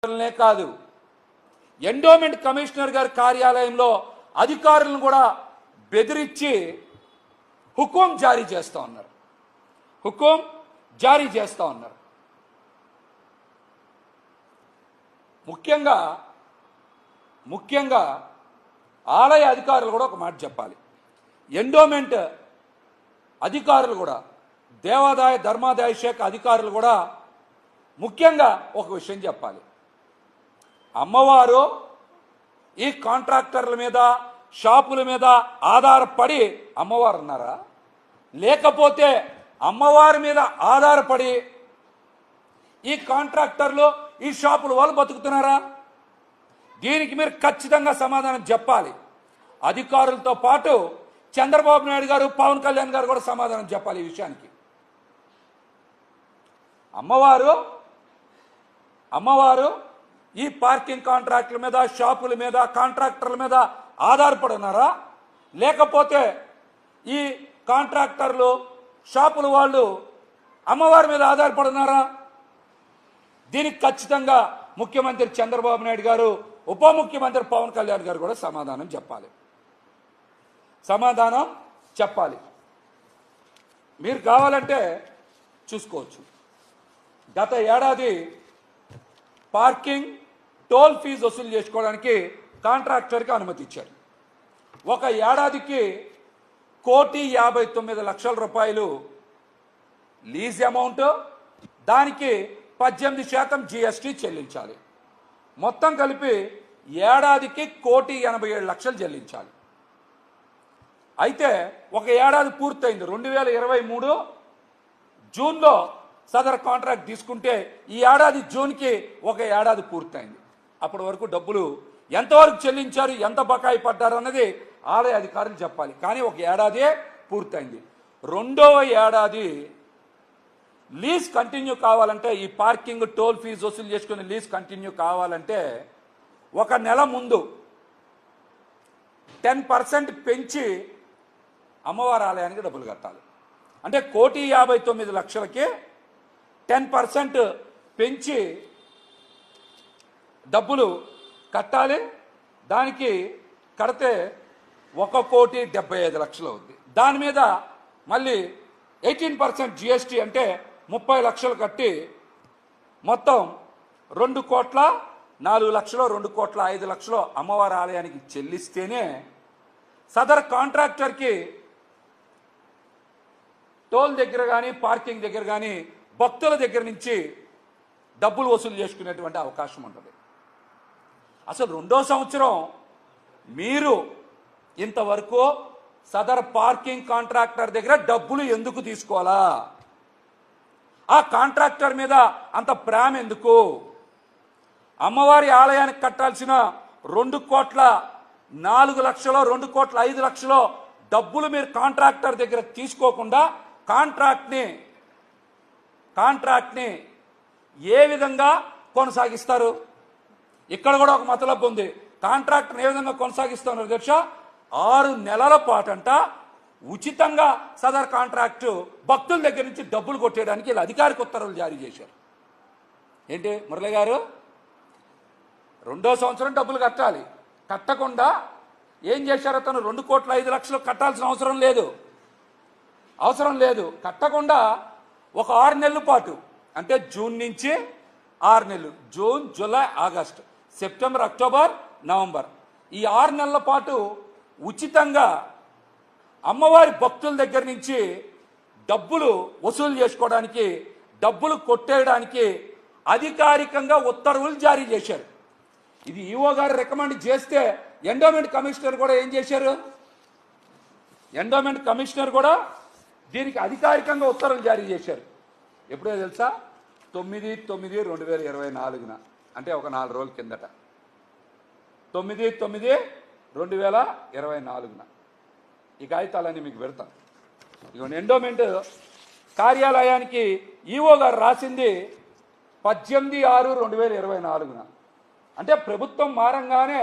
కాదు, endowment commissioner గారి కార్యాలయంలో అధికారులను కూడా బెదిరించి హుకుం జారీ చేస్తా ఉన్నారు. ముఖ్యంగా ఆలయ అధికారులు కూడా ఒక మాట చెప్పాలి. ఎండోమెంట్ అధికారులు కూడా, దేవాదాయ ధర్మాదాయ శాఖ అధికారులు కూడా ముఖ్యంగా ఒక విషయం చెప్పాలి. అమ్మవారు ఈ కాంట్రాక్టర్ల మీద, షాపుల మీద ఆధారపడి అమ్మవారు ఉన్నారా, లేకపోతే అమ్మవారి మీద ఆధారపడి ఈ కాంట్రాక్టర్లు, ఈ షాపుల వాళ్ళు బతుకుతున్నారా? దీనికి మీరు ఖచ్చితంగా సమాధానం చెప్పాలి. అధికారులతో పాటు చంద్రబాబు నాయుడు గారు, పవన్ కళ్యాణ్ గారు కూడా సమాధానం చెప్పాలి ఈ విషయానికి. అమ్మవారు ఈ పార్కింగ్ కాంట్రాక్టుల మీద, షాపుల మీద, కాంట్రాక్టర్ల మీద ఆధారపడి ఉన్నారా, లేకపోతే ఈ కాంట్రాక్టర్లు, షాపుల వాళ్ళు అమ్మవారి మీద ఆధారపడి ఉన్నారా? దీనికి ఖచ్చితంగా ముఖ్యమంత్రి చంద్రబాబు నాయుడు గారు, ఉప ముఖ్యమంత్రి పవన్ కళ్యాణ్ గారు కూడా సమాధానం చెప్పాలి. మీరు కావాలంటే చూసుకోవచ్చు. గత ఏడాది పార్కింగ్ టోల్ ఫీజు వసూలు చేసుకోవడానికి కాంట్రాక్టర్కి అనుమతి ఇచ్చారు. ఒక ఏడాదికి 1,59,00,000 రూపాయలు లీజ్ అమౌంట్, దానికి 18% జీఎస్టీ చెల్లించాలి. మొత్తం కలిపి ఏడాదికి 1,87,00,000 చెల్లించాలి. అయితే ఒక ఏడాది పూర్తయింది. 2023 జూన్లో సదర్ కాంట్రాక్ట్ తీసుకుంటే ఈ ఏడాది జూన్కి ఒక ఏడాది పూర్తయింది. అప్పటి వరకు డబ్బులు ఎంతవరకు చెల్లించారు, ఎంత బకాయి పడ్డారు అన్నది ఆలయ అధికారులు చెప్పాలి. కానీ ఒక ఏడాదే పూర్తయింది. రెండవ ఏడాది లీజ్ కంటిన్యూ కావాలంటే, ఈ పార్కింగ్ టోల్ ఫీజు వసూలు చేసుకుని లీజ్ కంటిన్యూ కావాలంటే ఒక నెల ముందు 10% పెంచి అమ్మవారి ఆలయానికి డబ్బులు కట్టాలి. అంటే 1,59,00,000కి 10% పెంచి డబ్బులు కట్టాలి. దానికి కడితే 1,75,00,000 అవుద్ది. దాని మీద మళ్ళీ 18% జిఎస్టీ అంటే 30,00,000 కట్టి మొత్తం 2,04,00,000, 2,05,00,000 అమ్మవారి ఆలయానికి చెల్లిస్తేనే సదర్ కాంట్రాక్టర్కి టోల్ దగ్గర కానీ, పార్కింగ్ దగ్గర కానీ, భక్తుల దగ్గర నుంచి డబ్బులు వసూలు చేసుకునేటువంటి అవకాశం ఉంటుంది. అసలు రెండో సంవత్సరం మీరు ఇంతవరకు సదర్ పార్కింగ్ కాంట్రాక్టర్ దగ్గర డబ్బులు ఎందుకు తీసుకోవాలా? ఆ కాంట్రాక్టర్ మీద అంత ప్రేమ ఎందుకు? అమ్మవారి ఆలయానికి కట్టాల్సిన 2,04,00,000, 2,05,00,000 డబ్బులు మీరు కాంట్రాక్టర్ దగ్గర తీసుకోకుండా కాంట్రాక్ట్ని ఏ విధంగా కొనసాగిస్తారు? ఇక్కడ కూడా ఒక మతలబ్ ఉంది. కాంట్రాక్ట్ని ఏ విధంగా కొనసాగిస్తున్నారు అధ్యక్ష? 6 నెలల పాటంట ఉచితంగా సదర్ కాంట్రాక్టు భక్తుల దగ్గర నుంచి డబ్బులు కొట్టేయడానికి ఇలా అధికారిక ఉత్తర్వులు జారీ చేశారు. ఏంటి మురళి గారు, రెండో సంవత్సరం డబ్బులు కట్టాలి, కట్టకుండా ఏం చేశారు? అతను 2,05,00,000 కట్టాల్సిన అవసరం లేదు. కట్టకుండా ఒక 6 నెలల పాటు, అంటే జూన్ నుంచి 6 నెలలు, June, July, August, September, October, November, ఈ 6 నెలల పాటు ఉచితంగా అమ్మవారి భక్తుల దగ్గర నుంచి డబ్బులు వసూలు చేసుకోవడానికి, డబ్బులు కొట్టేయడానికి అధికారికంగా ఉత్తర్వులు జారీ చేశారు. ఇది ఈఓ గారు రికమెండ్ చేస్తే ఎండోమెంట్ కమిషనర్ కూడా ఏం చేశారు? ఎండోమెంట్ కమిషనర్ కూడా దీనికి అధికారికంగా ఉత్తర్వులు జారీ చేశారు. ఎప్పుడో తెలుసా? 9/9/2024, అంటే ఒక 4 రోజుల కిందట. 9/9/2024 ఈ కాగితాలన్నీ మీకు పెడతాను. ఇదిగోండి, ఎండోమెంట్ కార్యాలయానికి ఈఓ గారు రాసింది 18/6/2024. అంటే ప్రభుత్వం మారంగానే